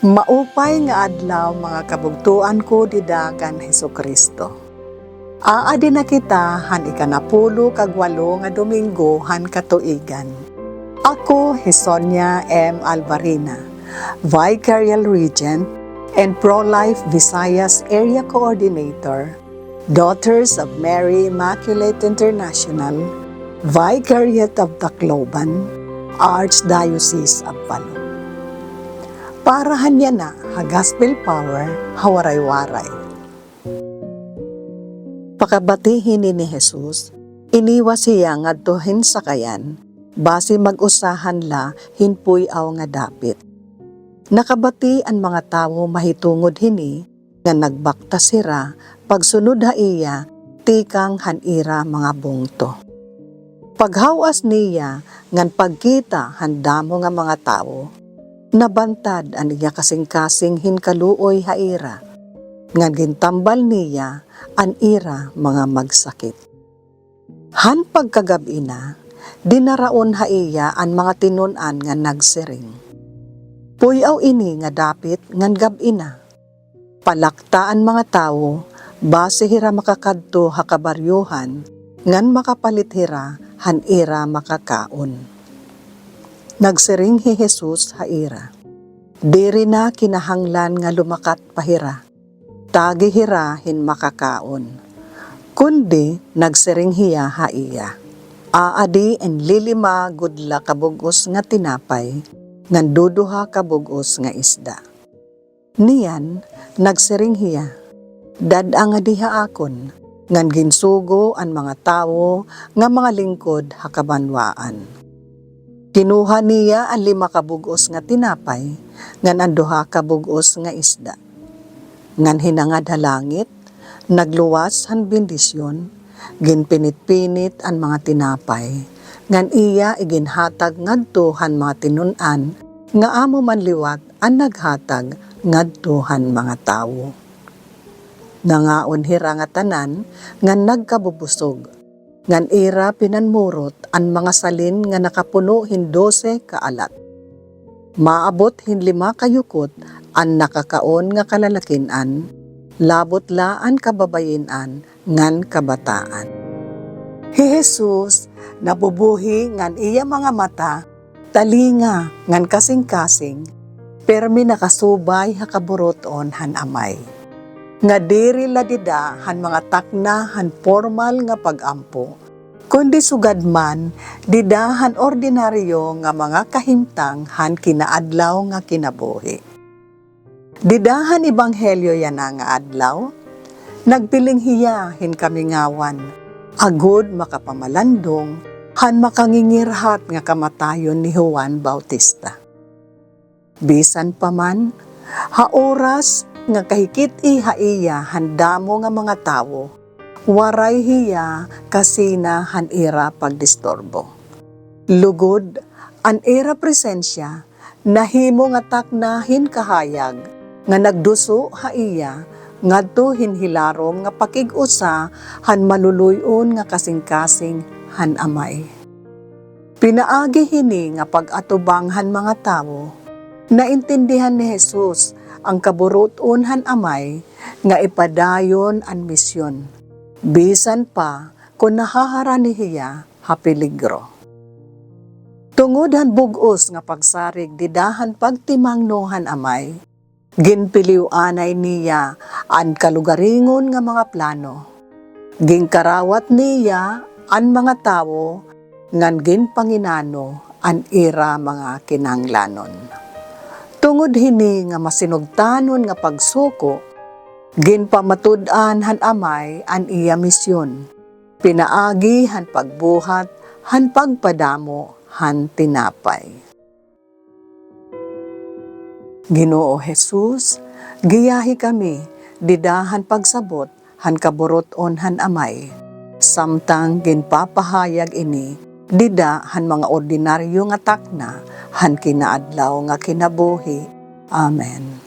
Maupay nga adlaw mga kabugtuan ko didagan Hesukristo. Aadi na kita han ikanapulo kag 8 nga Domingo han katuigan. Ako Hisonia M. Alvarina, Vicarial Regent and Pro-Life Visayas Area Coordinator, Daughters of Mary Immaculate International, Vicariate of Tacloban, Archdiocese of Balo. Parahan niya na ha gospel power hawaray-waray. Pakabatihin ni Jesus, iniwas siya ngadtohin sa kayan, base mag-usahan la hinpuy aw nga dapit. Nakabati ang mga tawo mahitungod hini, nga nagbakta sira, pagsunod ha iya, tikang hanira mga bungto. Paghawas niya, ngan pagkita handamo nga mga tawo, nabantad ang iya kasing-kasing hinkaluoy haira, nga gintambal niya an ira mga magsakit. Han pagkagabi na, dinaraon ha iya an mga tinunan nga nagsiring. Puyaw ini nga dapit ngan gabi na, palaktaan mga tawo, base hira makakadto ha kabaryuhan, ngan makapalit hira han ira makakaon. Nagsiring hi Jesus haira. Diri na kinahanglan nga lumakat pahira. Tagi hira hin makakaon. Kundi nagsiring hiya haiya. Aadi en lilima gudla kabugos nga tinapay, ngan duduha kabugos nga isda. Niyan nagsiring hiya. Dad-a nga diha akon, ngan ginsugo an mga tawo nga mga lingkod hakabanwaan. Kinuha niya ang 5 kabugos nga tinapay, ngan ang 2 kabugos nga isda. Ngan hinangad ha langit, nagluwas han bendisyon, ginpinit-pinit ang mga tinapay, ngan iya iginhatag ngadto han mga tinunan, nga amo man liwat ang naghatag ngadto han mga tawo. Nangaon hira nga tanan, ngan nagkabubusog, ngan ira pinanmurot ang mga salin nga nakapuno hin 12 kaalat. Maabot hin 5 kayukot ang nakakaon nga kalalakinan, labot la ang kababayinan ngan kabataan. Hi Jesus nabubuhi ngan iya mga mata, talinga ngan kasing-kasing, permi nakasubay hakaburoton han amay. Nga diri ladida han mga takna han formal nga pagampo, kundi sugad man didahan ordinaryo nga mga kahimtang han kinaadlaw nga kinabuhi. Didahan ebanghelyo yana nga adlaw, nagpiling hiya hin kamingawan, agud makapamalandong han makangingirhat nga kamatayon ni Juan Bautista. Bisan pa man, haoras nga kahikit ihaiya handamo nga mga tawo, waray hiya kasina han ira pagdistorbo. Lugod, an ira presensya, nahimo nga taknahin kahayag, nga nagduso haiya, ngadto hinhilarom nga pakig-usa han maluluyon nga kasing-kasing han amay. Pinaagi hini nga pag-atubang han mga tawo, naintindihan ni Jesus ang kaburuton han amay nga ipadayon ang misyon. Bisan pa kung nahaharani hiya ha peligro. Tungod han bugos nga pagsarig didahan pagtimangnohan amay, ginpiliw-anay niya ang kalugaringon nga mga plano. Ginkarawat niya ang mga tawo ngan ginpanginano ang ira mga kinanglanon. Tungod hini nga masinugtanon nga pagsuko, ginpamatud-an han amay an iya misyon. Pinaagi han pagbuhat, han pagpadamo, han tinapay. Ginoo Jesus, giyahi kami, didahan pagsabot, han kaburoton han amay. Samtang ginpapahayag ini, dida han mga ordinaryo nga takna, han kinaadlaw nga kinabuhi. Amen.